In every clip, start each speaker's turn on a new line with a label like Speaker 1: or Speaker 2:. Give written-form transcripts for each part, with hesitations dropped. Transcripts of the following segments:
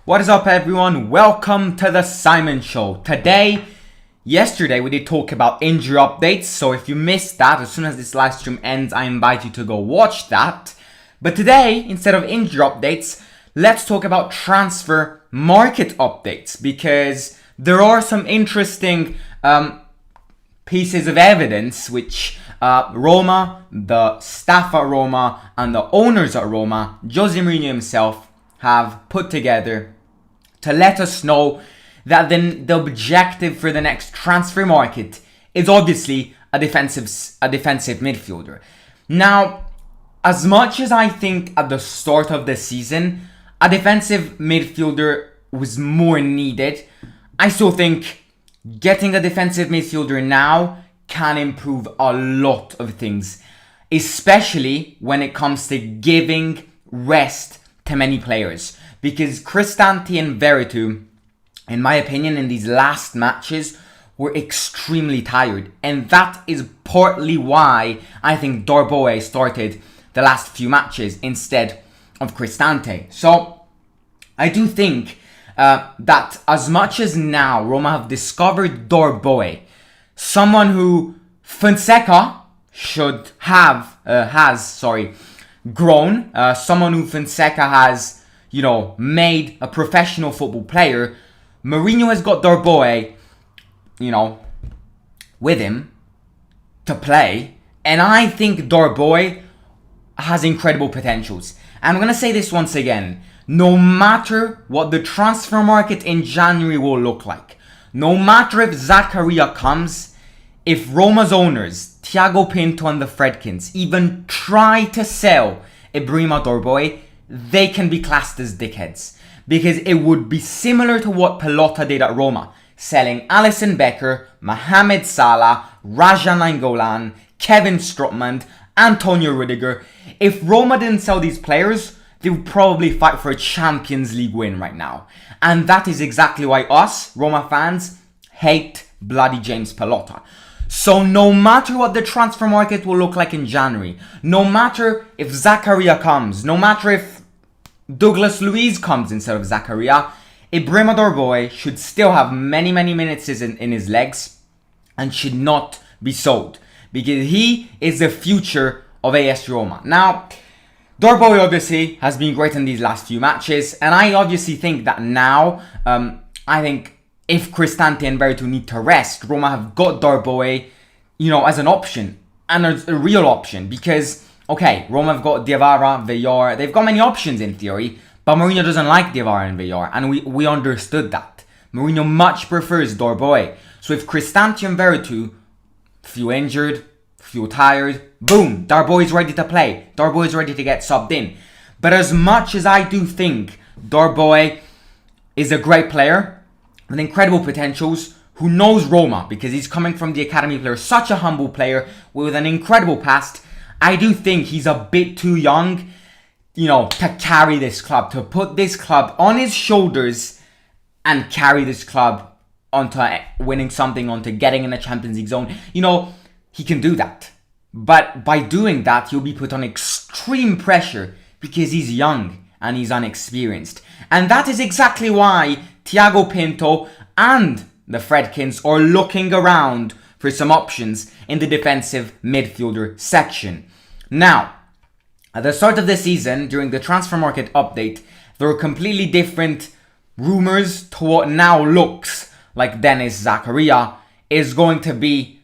Speaker 1: What is up, everyone? Welcome to the Simon Show. Yesterday we did talk about injury updates, so if you missed that, as soon as this live stream ends, I invite you to go watch that. But today, instead of injury updates, let's talk about transfer market updates, because there are some interesting pieces of evidence which Roma, the staff at Roma, and the owners at Roma, Jose Mourinho himself, have put together to let us know that the objective for the next transfer market is obviously a defensive midfielder. Now, as much as I think at the start of the season a defensive midfielder was more needed, I still think getting a defensive midfielder now can improve a lot of things, especially when it comes to giving rest to many players. Because Cristante and Veretout, in my opinion, in these last matches were extremely tired. And that is partly why I think Darboe started the last few matches instead of Cristante. So I do think that as much as now Roma have discovered Darboe, someone who Fonseca should have grown, someone who Fonseca has, made a professional football player, Mourinho has got Darboe, with him to play, and I think Darboe has incredible potentials. And I'm going to say this once again, no matter what the transfer market in January will look like, no matter if Zakaria comes, if Roma's owners, Thiago Pinto and the Fredkins, even try to sell Ebrima Darboe, they can be classed as dickheads. Because it would be similar to what Pelota did at Roma, selling Alisson Becker, Mohamed Salah, Raja Nainggolan, Kevin Strootman, Antonio Rudiger. If Roma didn't sell these players, they would probably fight for a Champions League win right now. And that is exactly why us, Roma fans, hate bloody James Pelota. So no matter what the transfer market will look like in January, no matter if Zakaria comes, no matter if Douglas Luiz comes instead of Zakaria, Ebrima Darboe should still have many minutes in his legs and should not be sold, because he is the future of AS Roma. Now, Darboe obviously has been great in these last few matches, and I obviously think that now, I think if Cristante and Veretout need to rest, Roma have got Darboe, as an option, and a real option, because, okay, Roma have got Diawara, Villar, they've got many options in theory, but Mourinho doesn't like Diawara and Villar, and we understood that. Mourinho much prefers Darboe. So if Cristante and Veretout, few injured, few tired, boom, Darboe is ready to play. Darboe is ready to get subbed in. But as much as I do think Darboe is a great player with incredible potentials, who knows Roma because he's coming from the academy player, such a humble player with an incredible past, I do think he's a bit too young, to carry this club, to put this club on his shoulders and carry this club onto winning something, onto getting in a Champions League zone. He can do that. But by doing that, he'll be put on extreme pressure because he's young and he's unexperienced. And that is exactly why Thiago Pinto and the Fredkins are looking around for some options in the defensive midfielder section. Now, at the start of the season, during the transfer market update, there were completely different rumours to what now looks like Denis Zakaria is going to be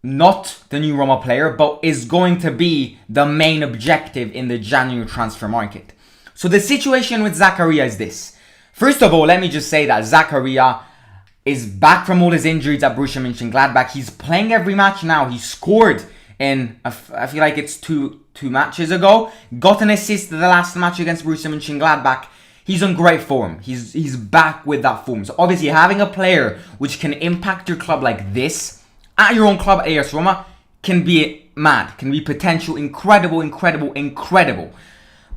Speaker 1: not the new Roma player, but is going to be the main objective in the January transfer market. So the situation with Zakaria is this. First of all, let me just say that Zakaria is back from all his injuries at Borussia Mönchengladbach. He's playing every match now. He scored in, I feel like it's two matches ago. Got an assist in the last match against Borussia Mönchengladbach. He's on great form. He's back with that form. So obviously having a player which can impact your club like this, at your own club, AS Roma, can be mad. Can be potential, incredible.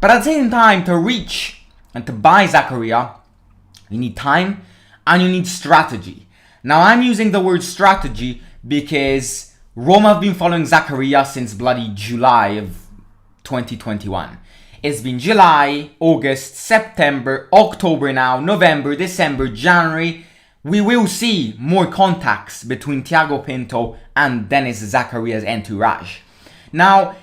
Speaker 1: But at the same time, to reach and to buy Zakaria, you need time and you need strategy. Now, I'm using the word strategy because Roma have been following Zakaria since bloody July of 2021. It's been July, August, September, October now, November, December, January. We will see more contacts between Thiago Pinto and Denis Zakaria's entourage. Now,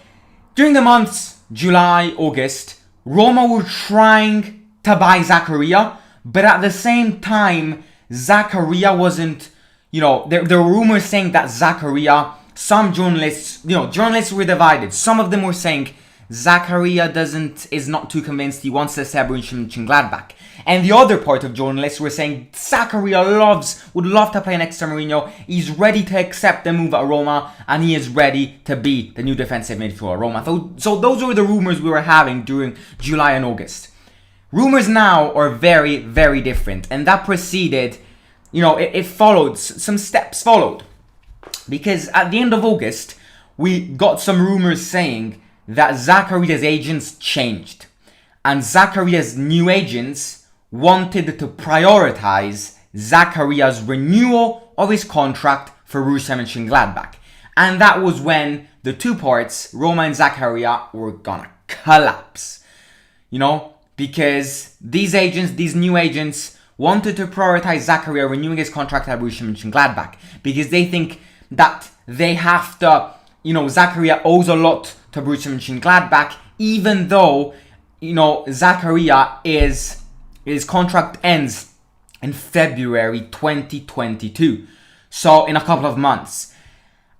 Speaker 1: during the months July, August, Roma were trying to buy Zakaria, but at the same time, Zakaria wasn't, there were rumors saying that Zakaria, some journalists, journalists were divided. Some of them were saying Zakaria is not too convinced, he wants to stay at Borussia Mönchengladbach. And the other part of journalists were saying Zakaria would love to play next to Mourinho, he's ready to accept the move at Roma, and he is ready to be the new defensive midfielder at Roma. So those were the rumors we were having during July and August. Rumors now are very, very different, and that preceded, it followed, some steps followed. Because at the end of August, we got some rumors saying that Zakaria's agents changed. And Zakaria's new agents wanted to prioritize Zakaria's renewal of his contract for Borussia Mönchengladbach. And that was when the two parts, Roma and Zakaria, were gonna collapse. Because these new agents wanted to prioritize Zakaria renewing his contract at Borussia Mönchengladbach. Because they think that they have to, Zakaria owes a lot to Borussia Mönchengladbach, even though, Zakaria his contract ends in February 2022. So in a couple of months.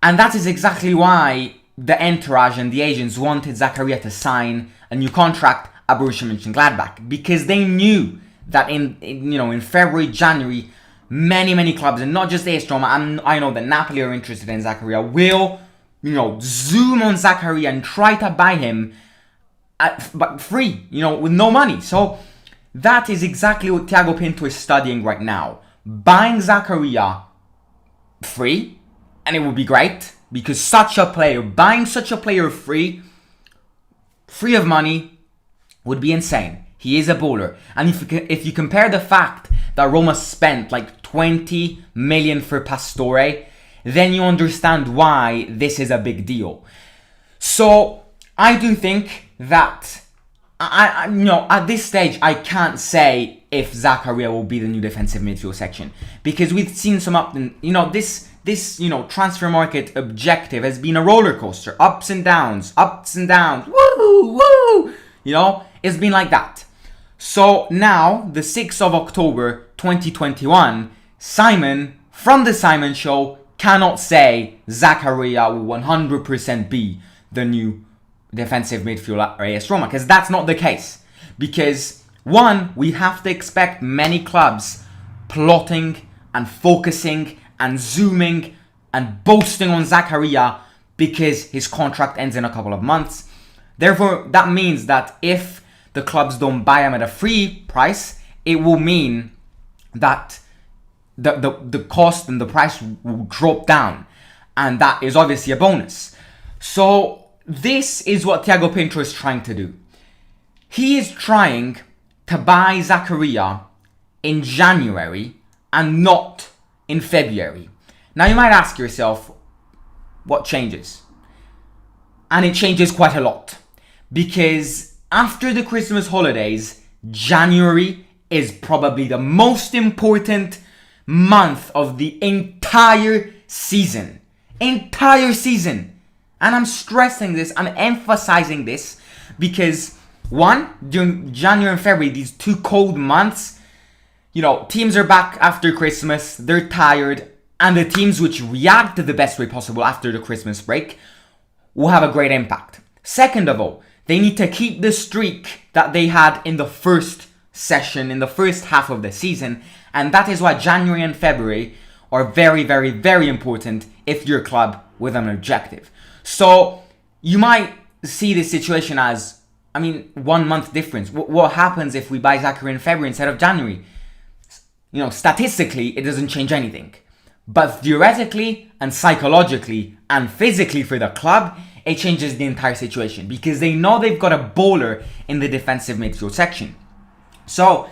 Speaker 1: And that is exactly why the entourage and the agents wanted Zakaria to sign a new contract at Borussia Mönchengladbach. Because they knew that in February, January, many clubs, and not just AS Roma, I know that Napoli are interested in Zakaria, will zoom on Zakaria and try to buy him but free, with no money. So that is exactly what Thiago Pinto is studying right now. Buying Zakaria free, and it would be great, because buying such a player free of money, would be insane. He is a baller. And if you compare the fact that Roma spent like 20 million for Pastore, then you understand why this is a big deal. So I do think that at this stage I can't say if Zakaria will be the new defensive midfield section, because we've seen some this transfer market objective has been a roller coaster, ups and downs, woo, it's been like that. So now, the 6th of October 2021, Simon from the Simon Show cannot say Zakaria will 100% be the new defensive midfielder at AS Roma, because that's not the case. Because, one, we have to expect many clubs plotting and focusing and zooming and boasting on Zakaria because his contract ends in a couple of months. Therefore, that means that if the clubs don't buy him at a free price, it will mean that the cost and the price will drop down, and that is obviously a bonus. So this is what Thiago Pinto is trying to do. He is trying to buy Zakaria in January and not in February. Now you might ask yourself, what changes? And it changes quite a lot, because after the Christmas holidays, January is probably the most important month of the entire season. And I'm stressing this, I'm emphasizing this, because one, during January and February, these two cold months, teams are back after Christmas, they're tired, and the teams which react the best way possible after the Christmas break will have a great impact. Second of all, they need to keep the streak that they had in the first session, in the first half of the season, and that is why January and February are very, very, very important if you're a club with an objective. So you might see this situation as, 1 month difference. What happens if we buy Zakaria in February instead of January? Statistically, it doesn't change anything. But theoretically and psychologically and physically for the club, it changes the entire situation, because they know they've got a bowler in the defensive midfield section. So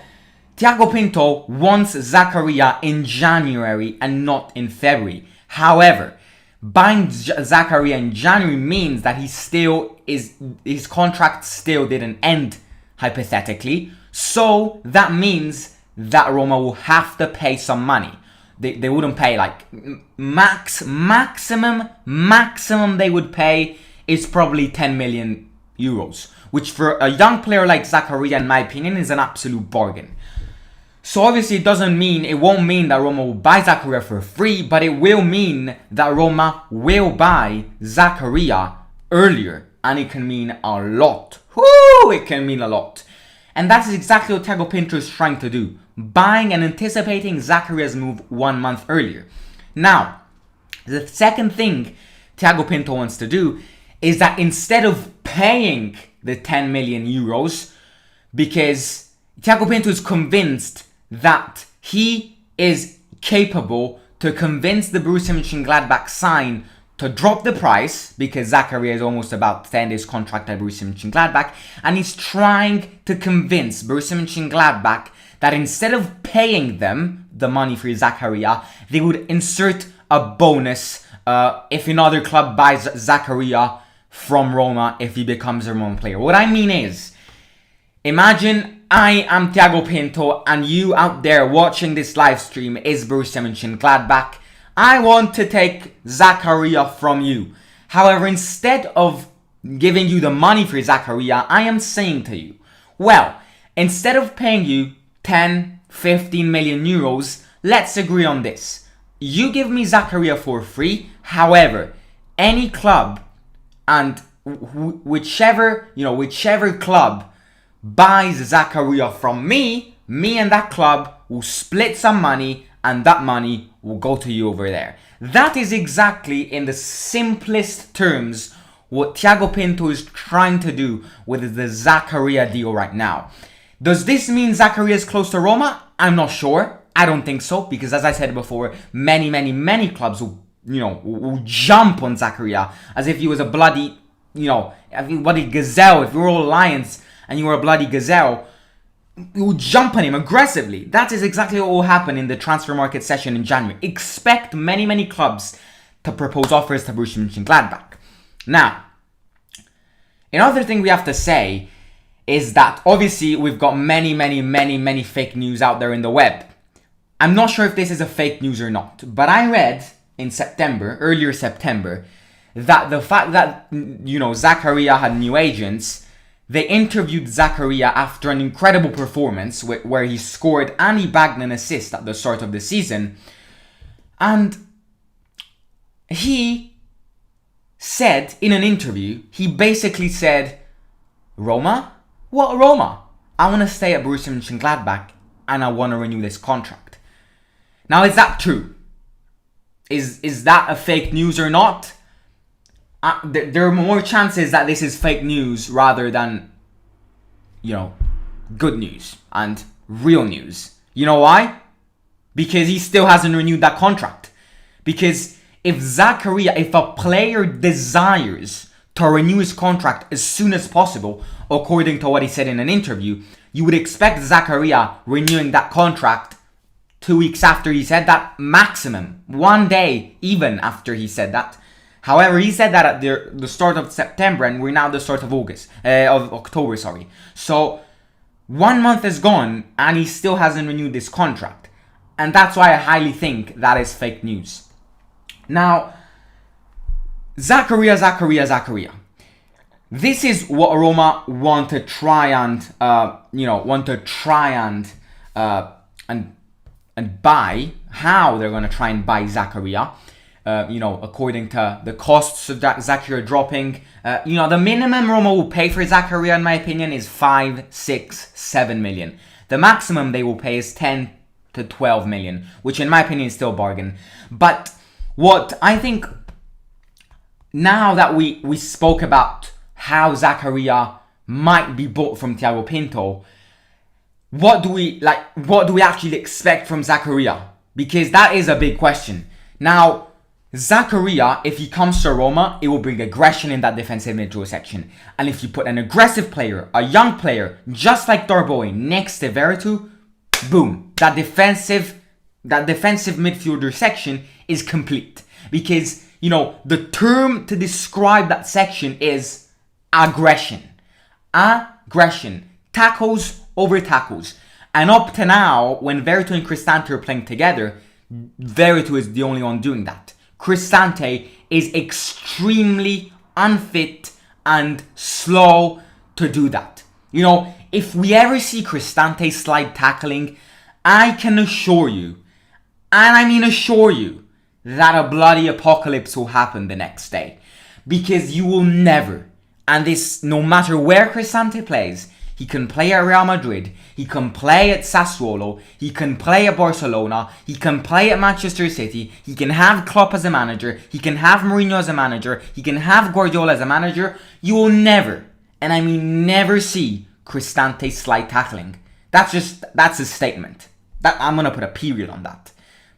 Speaker 1: Thiago Pinto wants Zakaria in January and not in February. However, Buying Zakaria in January means that his contract still didn't end, hypothetically. So that means that Roma will have to pay some money. They wouldn't pay like maximum they would pay is probably 10 million euros, which for a young player like Zakaria, in my opinion, is an absolute bargain. So obviously it won't mean that Roma will buy Zakaria for free, but it will mean that Roma will buy Zakaria earlier, and it can mean a lot. Whoo! It can mean a lot. And that's exactly what Thiago Pinto is trying to do, buying and anticipating Zakaria's move 1 month earlier. Now, the second thing Thiago Pinto wants to do is that instead of paying the 10 million euros, because Thiago Pinto is convinced that he is capable to convince the Borussia Mönchengladbach sign to drop the price, because Zakaria is almost about to end his contract at Borussia Mönchengladbach, and he's trying to convince Borussia Mönchengladbach that instead of paying them the money for Zakaria, they would insert a bonus if another club buys Zakaria from Roma if he becomes a Roma player. What I mean is, imagine I am Thiago Pinto and you out there watching this live stream is Borussia Mönchengladbach. I want to take Zakaria from you. However, instead of giving you the money for Zakaria, I am saying to you, well, instead of paying you 10, 15 million euros, let's agree on this. You give me Zakaria for free. However, any club and whichever club buys Zakaria from me and that club will split some money, and that money will go to you over there. That is exactly, in the simplest terms, what Thiago Pinto is trying to do with the Zakaria deal right now. Does this mean Zakaria is close to Roma? I'm not sure. I don't think so, because as I said before, many clubs will jump on Zakaria as if he was a bloody gazelle. If you were all lions and you were a bloody gazelle, you will jump on him aggressively. That is exactly what will happen in the transfer market session in January. Expect many clubs to propose offers to Borussia Mönchengladbach. Now, another thing we have to say is that obviously we've got many fake news out there in the web. I'm not sure if this is a fake news or not, but I read in earlier September, that the fact that, Zakaria had new agents, they interviewed Zakaria after an incredible performance where he scored and he bagged an assist at the start of the season. And he said in an interview, he basically said, Roma? What Roma? I want to stay at Borussia Mönchengladbach and I want to renew this contract. Now, is that true? Is that a fake news or not? There are more chances that this is fake news rather than, good news and real news. You know why? Because he still hasn't renewed that contract. Because if a player desires to renew his contract as soon as possible, according to what he said in an interview, you would expect Zakaria renewing that contract 2 weeks after he said that, maximum 1 day even after he said that. However, he said that at the start of September, and we're now at the start of October. So 1 month is gone, and he still hasn't renewed this contract, and that's why I highly think that is fake news. Now, Zakaria. This is what Roma want to try and buy. How they're going to try and buy Zakaria. According to the costs of Zakaria dropping, the minimum Roma will pay for Zakaria, in my opinion, is 5, 6, 7 million. The maximum they will pay is 10 to 12 million, which in my opinion is still a bargain. But what I think, now that we spoke about how Zakaria might be bought from Thiago Pinto, what do we actually expect from Zakaria? Because that is a big question. Now, Zakaria, if he comes to Roma, it will bring aggression in that defensive midfield section. And if you put an aggressive player, a young player, just like Darboe, next to Veretout, boom, that defensive that defensive midfielder section is complete. Because, the term to describe that section is aggression. Aggression. Tackles over tackles. And up to now, when Veretout and Cristante are playing together, Veretout is the only one doing that. Cristante is extremely unfit and slow to do that. If we ever see Cristante slide tackling, I can assure you, and I mean assure you, that a bloody apocalypse will happen the next day. Because you will never, and this no matter where Cristante plays, he can play at Real Madrid, he can play at Sassuolo, he can play at Barcelona, he can play at Manchester City, he can have Klopp as a manager, he can have Mourinho as a manager, he can have Guardiola as a manager. You will never, and I mean never, see Cristante slide tackling. That's a statement. That I'm gonna put a period on that.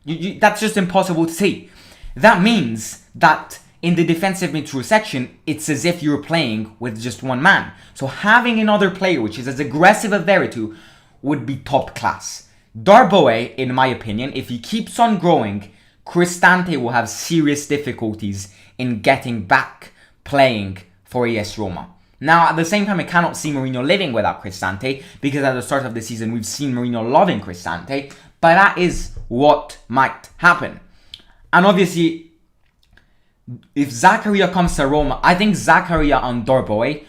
Speaker 1: That's just impossible to see. That means that in the defensive midfield section, it's as if you're playing with just one man. So having another player which is as aggressive as Veretout would be top class. Darboe, in my opinion, if he keeps on growing, Cristante will have serious difficulties in getting back playing for AS Roma. Now, at the same time, I cannot see Mourinho living without Cristante, because at the start of the season, we've seen Mourinho loving Cristante, but that is what might happen. And obviously, if Zakaria comes to Roma, I think Zakaria and Darboe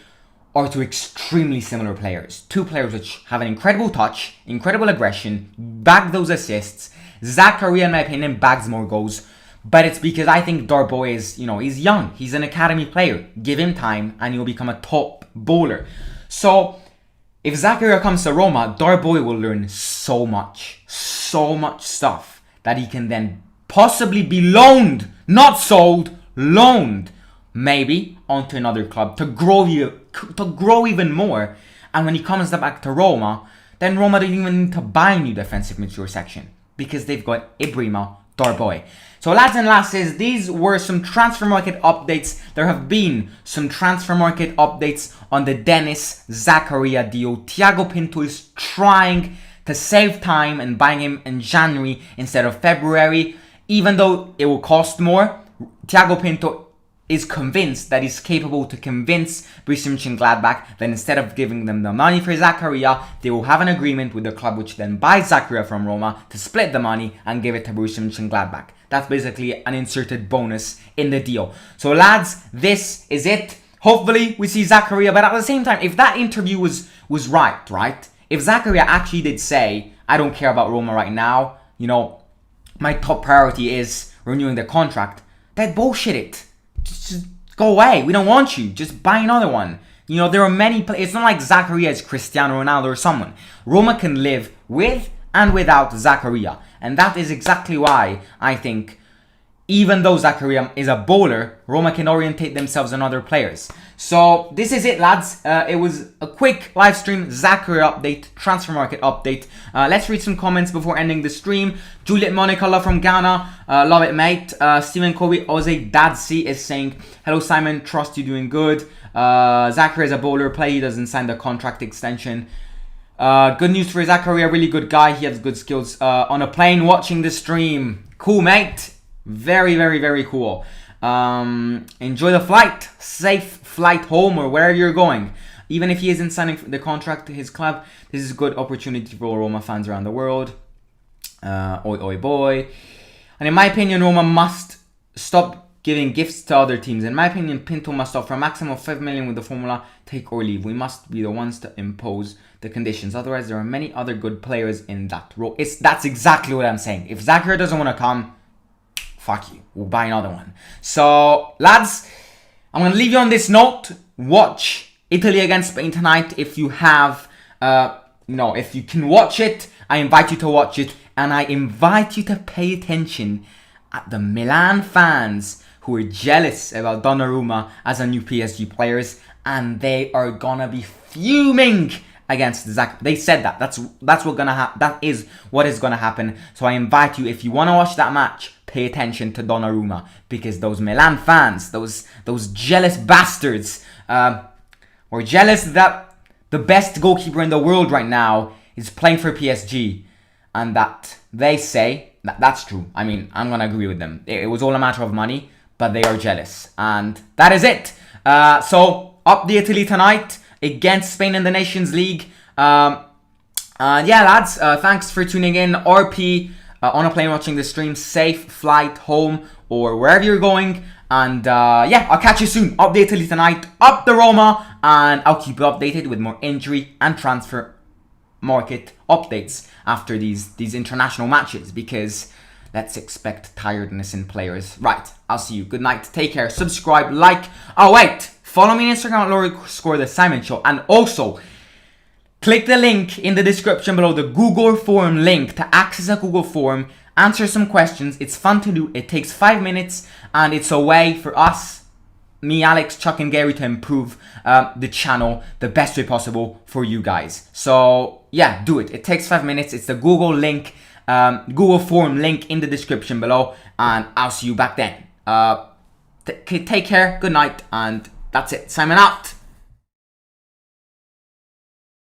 Speaker 1: are two extremely similar players. Two players which have an incredible touch, incredible aggression, bag those assists. Zakaria, in my opinion, bags more goals. But it's because I think Darboe is, he's young. He's an academy player. Give him time and he'll become a top bowler. So, if Zakaria comes to Roma, Darboe will learn so much stuff that he can then possibly be loaned, not sold, loaned, maybe onto another club to grow even more. And when he comes back to Roma, then Roma don't even need to buy a new defensive midfield section because they've got Ebrima Darboe. So lads and lasses, these were some transfer market updates. There have been some transfer market updates on the Dennis Zakaria deal. Thiago Pinto is trying to save time and buying him in January instead of February. Even though it will cost more, Thiago Pinto is convinced that he's capable to convince Borussia Mönchengladbach that instead of giving them the money for Zakaria, they will have an agreement with the club which then buys Zakaria from Roma to split the money and give it to Borussia Mönchengladbach. That's basically an inserted bonus in the deal. So lads, this is it. Hopefully we see Zakaria, but at the same time, if that interview was right? If Zakaria actually did say, I don't care about Roma right now, my top priority is renewing the contract, then bullshit it. Just go away. We don't want you. Just buy another one. There are many players. It's not like Zakaria is Cristiano Ronaldo or someone. Roma can live with and without Zakaria. And that is exactly why I think, even though Zakaria is a bowler, Roma can orientate themselves on other players. So this is it, lads. It was a quick live stream, Zakaria update, transfer market update. Let's read some comments before ending the stream. Juliet Monica Love from Ghana, love it, mate. Stephen Kobe Oze Dadsi is saying, hello Simon, trust you doing good. Zakaria is a bowler, play, he doesn't sign the contract extension. Good news for Zakaria, really good guy, he has good skills. On a plane watching the stream, cool mate. Very, very, very cool. Enjoy the flight. Safe flight home or wherever you're going. Even if he isn't signing the contract to his club, this is a good opportunity for all Roma fans around the world. Oi, oi, boy. And in my opinion, Roma must stop giving gifts to other teams. In my opinion, Pinto must offer a maximum of 5 million with the formula take or leave. We must be the ones to impose the conditions. Otherwise, there are many other good players in that role. That's exactly what I'm saying. If Zakaria doesn't want to come, fuck you, we'll buy another one. So, lads, I'm going to leave you on this note. Watch Italy against Spain tonight. If you have, if you can watch it, I invite you to watch it. And I invite you to pay attention at the Milan fans who are jealous about Donnarumma as a new PSG players. And they are going to be fuming against Zach. They said that. That's what's gonna happen. That is what is gonna happen. So I invite you, if you want to watch that match, pay attention to Donnarumma, because those Milan fans, those jealous bastards, were jealous that the best goalkeeper in the world right now is playing for PSG, and that they say That's true. I mean, I'm gonna agree with them. It was all a matter of money, but they are jealous, and that is it. So up the Italy tonight against Spain in the Nations League. And yeah, lads, thanks for tuning in. RP on a plane watching the stream. Safe flight home or wherever you're going. And yeah, I'll catch you soon. Up the Italy tonight. Up the Roma. And I'll keep you updated with more injury and transfer market updates after these international matches, because let's expect tiredness in players. Right, I'll see you. Good night. Take care. Subscribe, like. Oh wait, follow me on Instagram at Laura_the Simon Show, and also click the link in the description below, the Google form link, to access a Google form, answer some questions. It's fun to do. It takes 5 minutes, and it's a way for us, me, Alex, Chuck, and Gary, to improve the channel the best way possible for you guys. So yeah, do it. It takes 5 minutes. It's the Google link, Google form link in the description below, and I'll see you back then. Take care, good night, and that's it. Simon out.